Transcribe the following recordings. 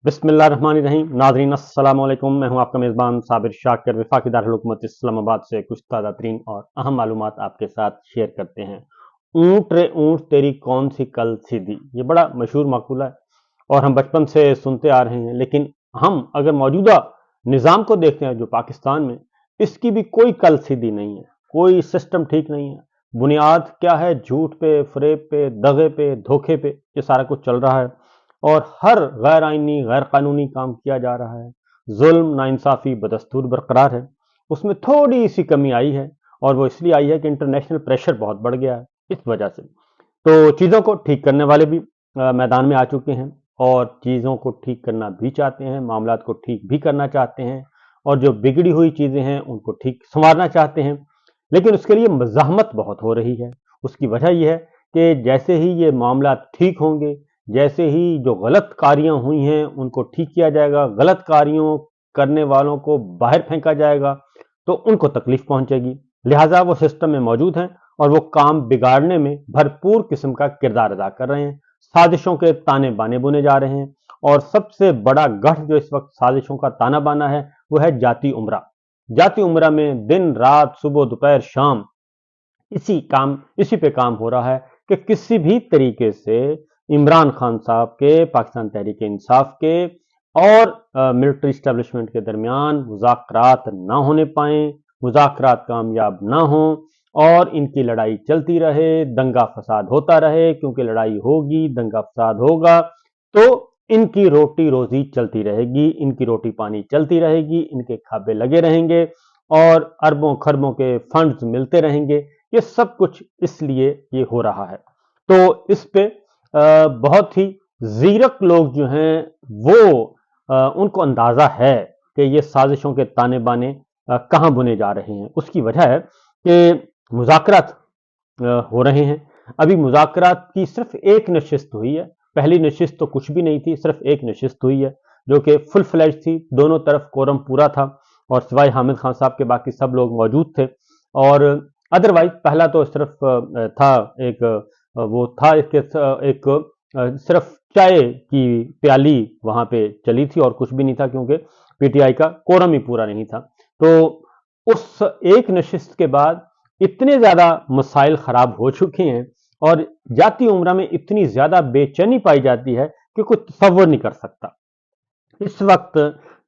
बिस्मिल्लाहिर्रहमानिर्रहीम। नाज़रीन अस्सलाम वालेकुम। मैं हूं आपका मेज़बान साबिर शाकिर। वफाकी दारुल हुकूमत इस्लामाबाद से कुछ ताज़ा तरीन और अहम मालूमात आपके साथ शेयर करते हैं। ऊँट रे ऊँट तेरी कौन सी कल सीधी, ये बड़ा मशहूर मक़ूला है और हम बचपन से सुनते आ रहे हैं। लेकिन हम अगर मौजूदा निज़ाम को देखते हैं जो पाकिस्तान में, इसकी भी कोई कल सीधी नहीं है, कोई सिस्टम ठीक नहीं है। बुनियाद क्या है? झूठ पे, फ़रेब पे, दगे पे, धोखे पे ये सारा कुछ चल रहा है और हर गैर आइनी, गैर कानूनी काम किया जा रहा है। जुल्म, नाइंसाफ़ी बदस्तूर बरकरार है। उसमें थोड़ी सी कमी आई है और वो इसलिए आई है कि इंटरनेशनल प्रेशर बहुत बढ़ गया है इस वजह से। तो चीज़ों को ठीक करने वाले भी मैदान में आ चुके हैं और चीज़ों को ठीक करना भी चाहते हैं, मामलात को ठीक भी करना चाहते हैं और जो बिगड़ी हुई चीज़ें हैं उनको ठीक संवारना चाहते हैं। लेकिन उसके लिए मज़ाहमत बहुत हो रही है। उसकी वजह यह है कि जैसे ही ये मामला ठीक होंगे, जैसे ही जो गलत कारियां हुई हैं उनको ठीक किया जाएगा, गलत कारियों करने वालों को बाहर फेंका जाएगा, तो उनको तकलीफ पहुंचेगी। लिहाजा वो सिस्टम में मौजूद हैं और वो काम बिगाड़ने में भरपूर किस्म का किरदार अदा कर रहे हैं। साजिशों के ताने बाने बुने जा रहे हैं और सबसे बड़ा गढ़ जो इस वक्त साजिशों का ताना बाना है वो है जाति उमरा। जाति उमरा में दिन रात, सुबह दोपहर शाम इसी पे काम हो रहा है कि किसी भी तरीके से इमरान खान साहब के, पाकिस्तान तहरीक इंसाफ के और मिलिट्री इस्टेब्लिशमेंट के दरमियान मुज़ाकरात ना होने पाए, मुज़ाकरात कामयाब ना हों और इनकी लड़ाई चलती रहे, दंगा फसाद होता रहे। क्योंकि लड़ाई होगी, दंगा फसाद होगा तो इनकी रोटी रोजी चलती रहेगी, इनकी रोटी पानी चलती रहेगी, इनके खाबे लगे रहेंगे और अरबों खरबों के फंड्स मिलते रहेंगे। ये सब कुछ इसलिए ये हो रहा है। तो इस पे बहुत ही ज़ीरक लोग जो हैं वो उनको अंदाज़ा है कि ये साजिशों के ताने बाने कहाँ बुने जा रहे हैं। उसकी वजह है कि मुज़ाकरात हो रहे हैं। अभी मुज़ाकरात की सिर्फ एक नशिस्त हुई है। पहली नशिस्त तो कुछ भी नहीं थी, सिर्फ एक नशिस्त हुई है जो कि फुल फ्लैज थी। दोनों तरफ कोरम पूरा था और सिवाय हामिद खान साहब के बाकी सब लोग मौजूद थे और अदरवाइज पहला तो सिर्फ था एक वो था एक सिर्फ चाय की प्याली वहां पे चली थी और कुछ भी नहीं था क्योंकि पीटीआई का कोरम ही पूरा नहीं था। तो उस एक नशिस्त के बाद इतने ज्यादा मसाइल खराब हो चुके हैं और जाती उम्र में इतनी ज्यादा बेचैनी पाई जाती है कि कोई तसव्वुर नहीं कर सकता। इस वक्त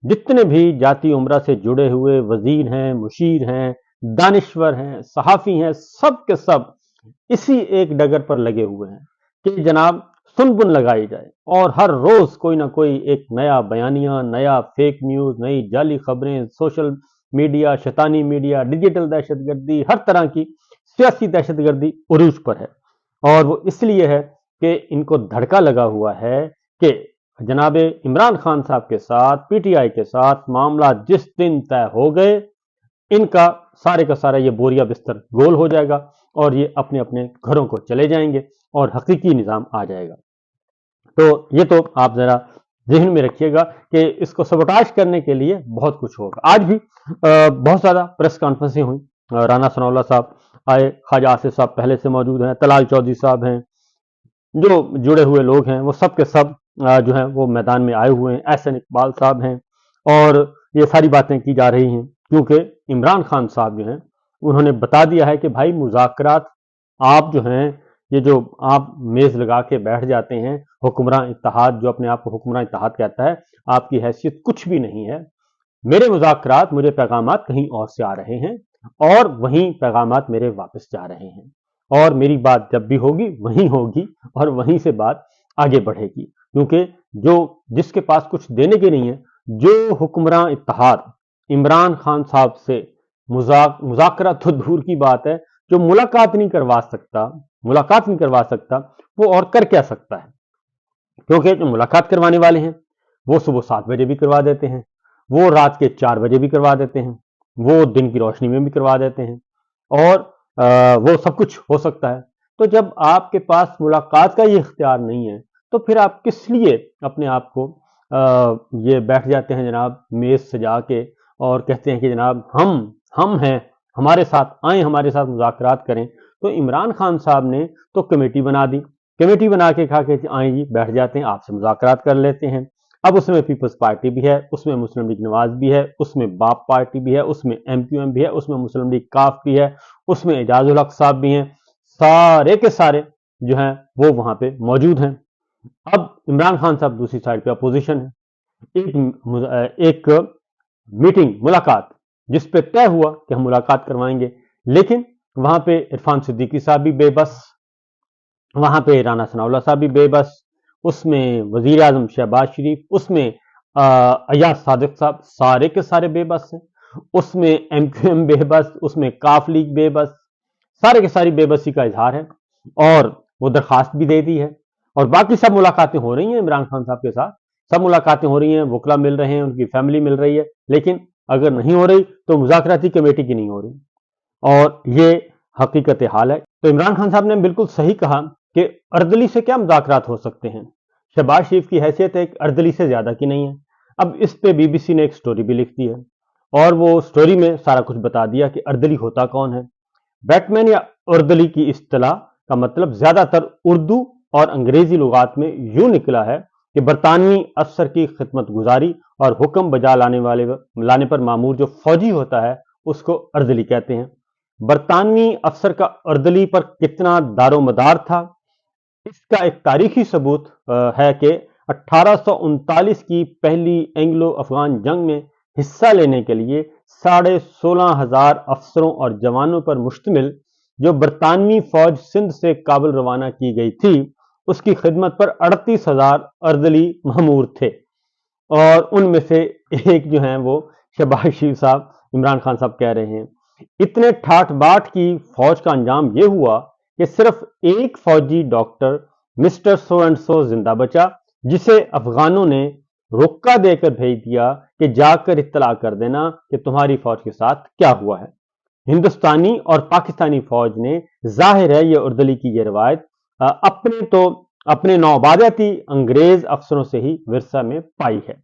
जितने भी जाती उम्रा से जुड़े हुए वजीर हैं, मुशीर हैं, दानिश्वर हैं, सहाफ़ी हैं, सब के सब इसी एक डगर पर लगे हुए हैं कि जनाब सुनबुन लगाई जाए और हर रोज कोई ना कोई एक नया बयानिया, नया फेक न्यूज, नई जाली खबरें, सोशल मीडिया, शैतानी मीडिया, डिजिटल दहशतगर्दी, हर तरह की सियासी दहशतगर्दी उरूज पर है। और वो इसलिए है कि इनको धड़का लगा हुआ है कि जनाब इमरान खान साहब के साथ, पीटीआई के साथ मामला जिस दिन तय हो गए, इनका सारे का सारा ये बोरिया बिस्तर गोल हो जाएगा और ये अपने अपने घरों को चले जाएंगे और हकीकी निज़ाम आ जाएगा। तो ये तो आप जरा जहन में रखिएगा कि इसको सबोटाज करने के लिए बहुत कुछ होगा। आज भी बहुत ज़्यादा प्रेस कॉन्फ्रेंसें हुई। राना सनाउल्लाह साहब आए, ख्वाजा आसिफ साहब पहले से मौजूद हैं, तलाल चौधरी साहब हैं, जो जुड़े हुए लोग हैं वो सब के सब जो हैं वो मैदान में आए हुए हैं। एहसन इकबाल साहब हैं और ये सारी बातें की जा रही हैं क्योंकि इमरान खान साहब जो हैं उन्होंने बता दिया है कि भाई मुज़ाकरात आप जो हैं, ये जो आप मेज़ लगा के बैठ जाते हैं, हुक्मरान इत्तेहाद जो अपने आप को हुक्मरान इत्तेहाद कहता है, आपकी हैसियत कुछ भी नहीं है। मेरे मुज़ाकरात, मुझे पैगामात कहीं और से आ रहे हैं और वहीं पैगामात मेरे वापस जा रहे हैं और मेरी बात जब भी होगी वहीं होगी और वहीं से बात आगे बढ़ेगी। क्योंकि जो जिसके पास कुछ देने के नहीं है, जो हुक्मरान इत्तेहाद इमरान खान साहब से मुज़ाकरा तो दूर की बात है, जो मुलाकात नहीं करवा सकता, वो और कर क्या सकता है। क्योंकि जो मुलाकात करवाने वाले हैं वो सुबह 7 बजे भी करवा देते हैं, वो रात के 4 बजे भी करवा देते हैं, वो दिन की रोशनी में भी करवा देते हैं और वो सब कुछ हो सकता है। तो जब आपके पास मुलाकात का ये इख्तियार नहीं है तो फिर आप किस लिए अपने आप को ये बैठ जाते हैं जनाब मेज सजा के और कहते हैं कि जनाब हम हैं, हमारे साथ आए, हमारे साथ मुज़ाकरात करें। तो इमरान खान साहब ने तो कमेटी बना दी, कमेटी बना के कहा कि आए जी बैठ जाते हैं, आपसे मुज़ाकरात कर लेते हैं। अब उसमें पीपल्स पार्टी भी है, उसमें मुस्लिम लीग नवाज भी है, उसमें बाप पार्टी भी है, उसमें MQM भी है, उसमें मुस्लिम लीग काफ भी है, उसमें एजाजुल हक साहब भी हैं। सारे के सारे जो हैं वो वहां पे मौजूद हैं। अब इमरान खान साहब दूसरी साइड पे अपोजिशन है। एक मीटिंग, मुलाकात, जिस पे तय हुआ कि हम मुलाकात करवाएंगे, लेकिन वहां पे इरफान सिद्दीकी साहब भी बेबस, वहां पे राना सनाउल्लाह साहब भी बेबस, उसमें वजीर आजम शहबाज शरीफ, उसमें अयाज सादिक साहब, सारे के सारे बेबस हैं। उसमें MQM बेबस, उसमें काफ लीग बेबस, सारे के सारी बेबसी का इजहार है और वो दरखास्त भी दे दी है। और बाकी सब मुलाकातें हो रही हैं इमरान खान साहब के साथ, सब मुलाकातें हो रही हैं, वकला मिल रहे हैं, उनकी फैमिली मिल रही है, लेकिन अगर नहीं हो रही तो मुज़ाकराती कमेटी की नहीं हो रही, और ये हकीकत हाल है। तो इमरान खान साहब ने बिल्कुल सही कहा कि अर्दली से क्या मुज़ाकरात हो सकते हैं, शहबाज शरीफ की हैसियत एक अर्दली से ज्यादा की नहीं है। अब इस पे BBC ने एक स्टोरी भी लिख दी है और वो स्टोरी में सारा कुछ बता दिया कि अर्दली होता कौन है। बैटमैन या अर्दली की इस्तिलाह का मतलब ज्यादातर उर्दू और अंग्रेजी लुगात में यूं निकला है कि बरतानवी अफसर की खिदमत गुजारी और हुक्म बजा लाने पर मामूर जो फौजी होता है उसको अर्दली कहते हैं। बरतानवी अफसर का अर्दली पर कितना दारोमदार था, इसका एक तारीखी सबूत है कि 1839 की पहली एंग्लो अफगान जंग में हिस्सा लेने के लिए 16,500 अफसरों और जवानों पर मुश्तमिल जो बरतानवी फौज सिंध से काबुल रवाना की गई थी, उसकी खिदमत पर 38,000 अर्दली मामूर थे। और उनमें से एक जो है वो शहबाज शरीफ साहब, इमरान खान साहब कह रहे हैं। इतने ठाठ बाट की फौज का अंजाम यह हुआ कि सिर्फ एक फौजी doctor mister so and so जिंदा बचा, जिसे अफगानों ने रोका देकर भेज दिया कि जाकर इत्तला कर देना कि तुम्हारी फौज के साथ क्या हुआ है। हिंदुस्तानी और पाकिस्तानी फौज ने, जाहिर है ये उर्दली की ये रवायत अपने नौबादती अंग्रेज अफसरों से ही विरसा में पाई है।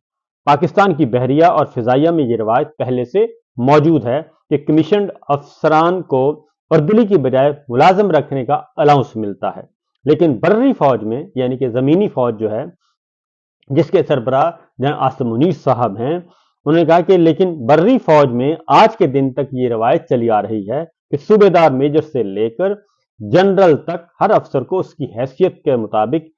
पाकिस्तान की बहरिया और फिजाइया में ये रवायत पहले से मौजूद है कि कमीशनड अफसरान को अर्दली की बजाय मुलाजम रखने का अलाउंस मिलता है, लेकिन बर्री फौज में यानी कि जमीनी फौज जो है, जिसके सरबराह जनाब आसिम मुनीर साहब हैं, उन्होंने कहा कि लेकिन बर्री फौज में आज के दिन तक ये रवायत चली आ रही है कि सूबेदार मेजर से लेकर जनरल तक हर अफसर को उसकी हैसियत के मुताबिक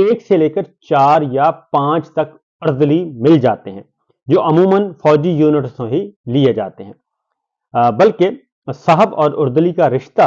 1 से लेकर 4 या 5 तक अर्दली मिल जाते हैं, जो अमूमन फौजी यूनिट से ही लिए जाते हैं। बल्कि साहब और अर्दली का रिश्ता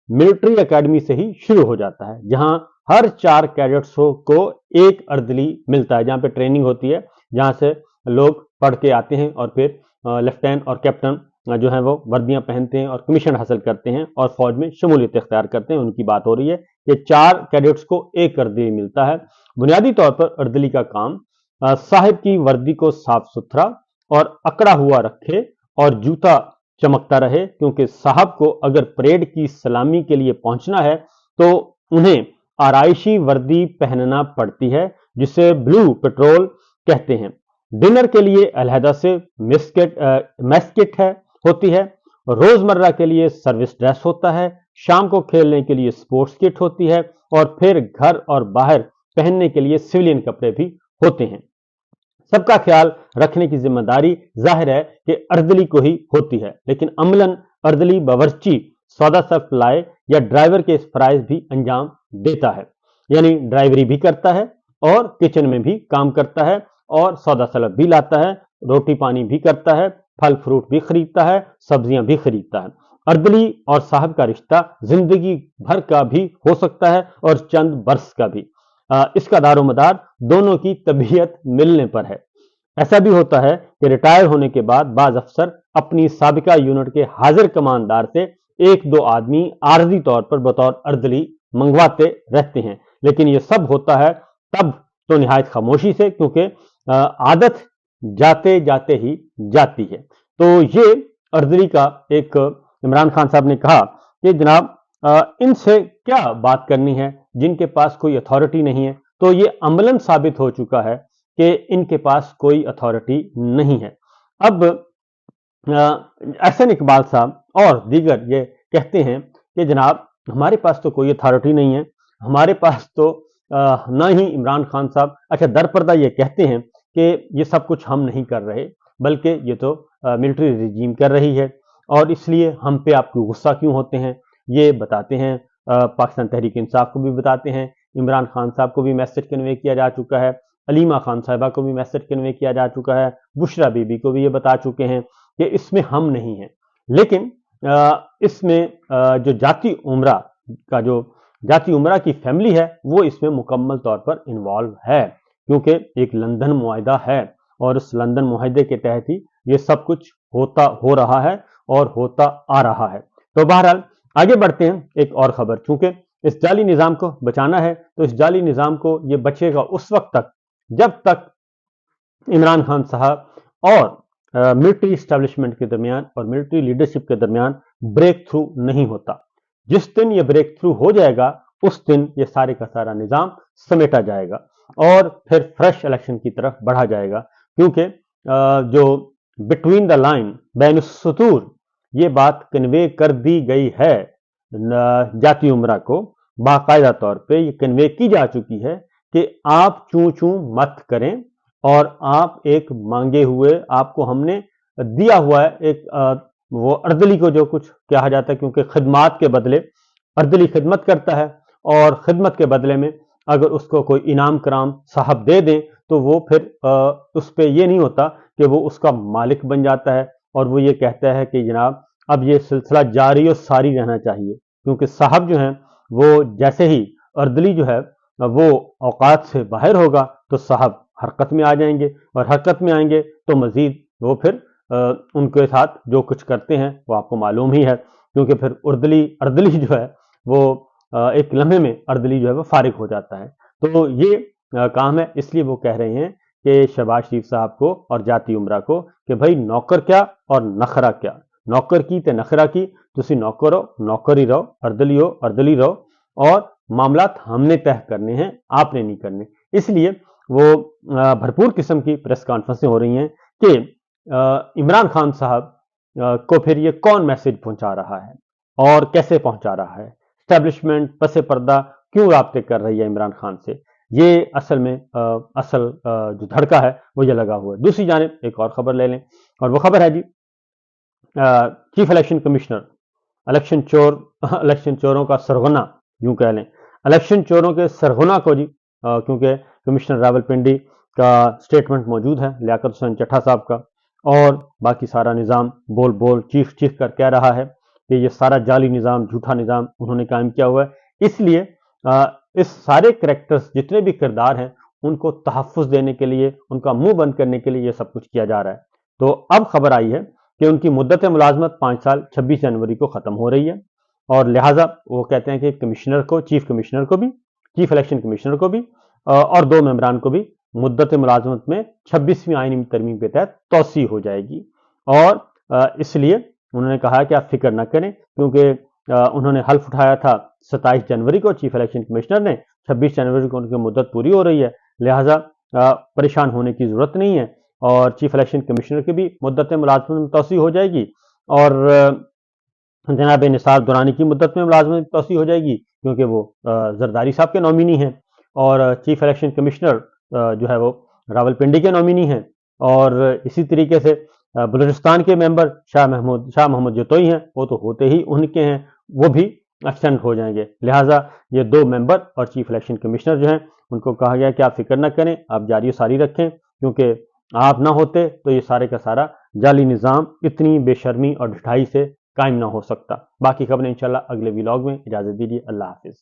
मिलिट्री एकेडमी से ही शुरू हो जाता है, जहां हर 4 कैडेट्सों को एक अर्दली मिलता है, जहां पे ट्रेनिंग होती है, जहां से लोग पढ़ के आते हैं और फिर लेफ्टिनेंट और कैप्टन जो है वो वर्दियां पहनते हैं और कमीशन हासिल करते हैं और फौज में शमूलियत इख्तियार करते हैं। उनकी बात हो रही है कि 4 कैडेट्स को एक अर्दली मिलता है। बुनियादी तौर पर अर्दली का काम साहिब की वर्दी को साफ सुथरा और अकड़ा हुआ रखे और जूता चमकता रहे, क्योंकि साहब को अगर परेड की सलामी के लिए पहुंचना है तो उन्हें आराइशी वर्दी पहनना पड़ती है, जिसे ब्लू पेट्रोल कहते हैं। डिनर के लिए अलहदा से मेस्किट होती है, रोजमर्रा के लिए सर्विस ड्रेस होता है, शाम को खेलने के लिए स्पोर्ट्स किट होती है और फिर घर और बाहर पहनने के लिए सिविलियन कपड़े भी होते हैं। सबका ख्याल रखने की जिम्मेदारी जाहिर है कि अर्दली को ही होती है, लेकिन अमलन अर्दली बावर्ची सौदा सप्लाई या ड्राइवर के फराइज भी अंजाम देता है, यानी ड्राइवरी भी करता है और किचन में भी काम करता है और सौदा सलब भी लाता है, रोटी पानी भी करता है, फल फ्रूट भी खरीदता है, सब्जियां भी खरीदता है। अर्दली और साहब का रिश्ता जिंदगी भर का भी हो सकता है और चंद बरस का भी। इसका दारोमदार दोनों की तबीयत मिलने पर है। ऐसा भी होता है कि रिटायर होने के बाद बाज अफसर अपनी साबिका यूनिट के हाजिर कमांडर से 1-2 आदमी आरजी तौर पर बतौर अर्दली मंगवाते रहते हैं, लेकिन यह सब होता है तब तो निहायत खामोशी से, क्योंकि आदत जाते जाते ही जाती है। तो ये अर्दली का एक इमरान खान साहब ने कहा कि जनाब इनसे क्या बात करनी है जिनके पास कोई अथॉरिटी नहीं है। तो ये अमलन साबित हो चुका है कि इनके पास कोई अथॉरिटी नहीं है। अब एहसन इकबाल साहब और दीगर ये कहते हैं कि जनाब हमारे पास तो कोई अथॉरिटी नहीं है, हमारे पास तो ना ही इमरान खान साहब, अच्छा दरपर्दा ये कहते हैं कि ये सब कुछ हम नहीं कर रहे, बल्कि ये तो मिलिट्री रिजीम कर रही है, और इसलिए हम पे आपको गुस्सा क्यों होते हैं, ये बताते हैं। पाकिस्तान तहरीक इंसाफ को भी बताते हैं, इमरान खान साहब को भी मैसेज कन्वे किया जा चुका है, अलीमा खान साहिबा को भी मैसेज कन्वे किया जा चुका है, बुशरा बीबी को भी ये बता चुके हैं कि इसमें हम नहीं हैं। लेकिन इसमें जो जाती उमरा का जो जाती उमरा की फैमिली है वो इसमें मुकम्मल तौर पर इन्वॉल्व है, क्योंकि एक लंदन मुआहिदा है और उस लंदन मुआहिदे के तहत ही ये सब कुछ हो रहा है और होता आ रहा है। तो बहरहाल आगे बढ़ते हैं एक और खबर। चूंकि इस जाली निज़ाम को बचाना है तो इस जाली निज़ाम को ये बचेगा उस वक्त तक जब तक इमरान खान साहब और मिलिट्री इस्टेब्लिशमेंट के दरमियान और मिलिट्री लीडरशिप के दरमियान ब्रेक थ्रू नहीं होता। जिस दिन ये ब्रेक थ्रू हो जाएगा उस दिन ये सारे का सारा निज़ाम समेटा जाएगा और फिर फ्रेश इलेक्शन की तरफ बढ़ा जाएगा, क्योंकि जो बिटवीन द लाइन बैन सुतूर ये बात कन्वे कर दी गई है जाती उमरा को, बाकायदा तौर पे ये कन्वे की जा चुकी है कि आप चूं चूं मत करें और आप एक मांगे हुए, आपको हमने दिया हुआ है एक वो अर्दली को जो कुछ कहा जाता है, क्योंकि खिदमात के बदले अर्दली खिदमत करता है और खिदमत के बदले में अगर उसको कोई इनाम कराम साहब दे दें तो वो फिर उस पर यह नहीं होता कि वो उसका मालिक बन जाता है और वो ये कहता है कि जनाब अब ये सिलसिला जारी और सारी रहना चाहिए, क्योंकि साहब जो हैं वो जैसे ही अर्दली जो है वो औकात से बाहर होगा तो साहब हरकत में आ जाएंगे और हरकत में आएंगे तो मजीद वो फिर उनके साथ जो कुछ करते हैं वो आपको मालूम ही है, क्योंकि फिर अर्दली जो है वो एक लम्हे में अर्दली जो है वो फारिग हो जाता है। तो ये काम है, इसलिए वो कह रहे हैं कि शहबाज शरीफ साहब को और जाती उमरा को कि भाई नौकर क्या और नखरा क्या, नौकर की ते नखरा की, तुसी नौकर हो नौकर ही रहो, अर्दली रहो और मामलात हमने तय करने हैं, आपने नहीं करने। इसलिए वो भरपूर किस्म की प्रेस कॉन्फ्रेंसें हो रही हैं कि इमरान खान साहब को फिर ये कौन मैसेज पहुंचा रहा है और कैसे पहुंचा रहा है, एस्टेब्लिशमेंट पसे पर्दा क्यों राब्ते कर रही है इमरान खान से, ये असल में जो धड़का है वो ये लगा हुआ है। दूसरी जानिब एक और खबर ले लें और वो खबर है जी चीफ इलेक्शन कमिश्नर इलेक्शन चोरों का सरगना यूं कह लें, इलेक्शन चोरों के सरगना को जी क्योंकि कमिश्नर रावलपिंडी का स्टेटमेंट मौजूद है लियाकत हुसैन चट्ठा साहब का, और बाकी सारा निज़ाम बोल चीख कर कह रहा है कि ये सारा जाली निज़ाम झूठा निज़ाम उन्होंने कायम किया हुआ है। इसलिए इस सारे करैक्टर्स जितने भी किरदार हैं उनको तहफ़्फ़ुज़ देने के लिए, उनका मुंह बंद करने के लिए ये सब कुछ किया जा रहा है। तो अब खबर आई है कि उनकी मुद्दत मुलाजमत 5 साल 26 जनवरी को ख़त्म हो रही है और लिहाजा वो कहते हैं कि कमिश्नर को, चीफ कमिश्नर को भी, चीफ इलेक्शन कमिश्नर को भी और 2 मेंबरान को भी मुद्दत मुलाजमत में 26वीं आईनी तरमीम के तहत तोसी हो जाएगी। और इसलिए उन्होंने कहा कि आप फिक्र न करें, क्योंकि उन्होंने हल्फ उठाया था 27 जनवरी को चीफ इलेक्शन कमिश्नर ने, 26 जनवरी को उनकी मुद्दत पूरी हो रही है, लिहाजा परेशान होने की ज़रूरत नहीं है और चीफ इलेक्शन कमिश्नर की भी मुद्दत मुलाजमत में तोसी हो जाएगी और जनाब निसार दुरानी की मुद्दत में मुलाजमत में तोसी हो जाएगी, क्योंकि वो जरदारी साहब के नॉमिनी हैं और चीफ इलेक्शन कमिश्नर जो है वो रावलपिंडी के नॉमिनी हैं और इसी तरीके से बलूचिस्तान के मेंबर शाह मोहम्मद जतोई हैं, वो तो होते ही उनके हैं, वो भी एक्सटेंड हो जाएंगे। लिहाजा ये 2 मेंबर और चीफ इलेक्शन कमिश्नर जो हैं उनको कहा गया कि आप फिक्र न करें, आप जारी सारी रखें, क्योंकि आप ना होते तो ये सारे का सारा जाली निज़ाम इतनी बेशर्मी और ढिठाई से कायम ना हो सकता। बाकी खबरें इंशाल्लाह अगले व्लॉग में। इजाज़त दीजिए, अल्लाह हाफिज़।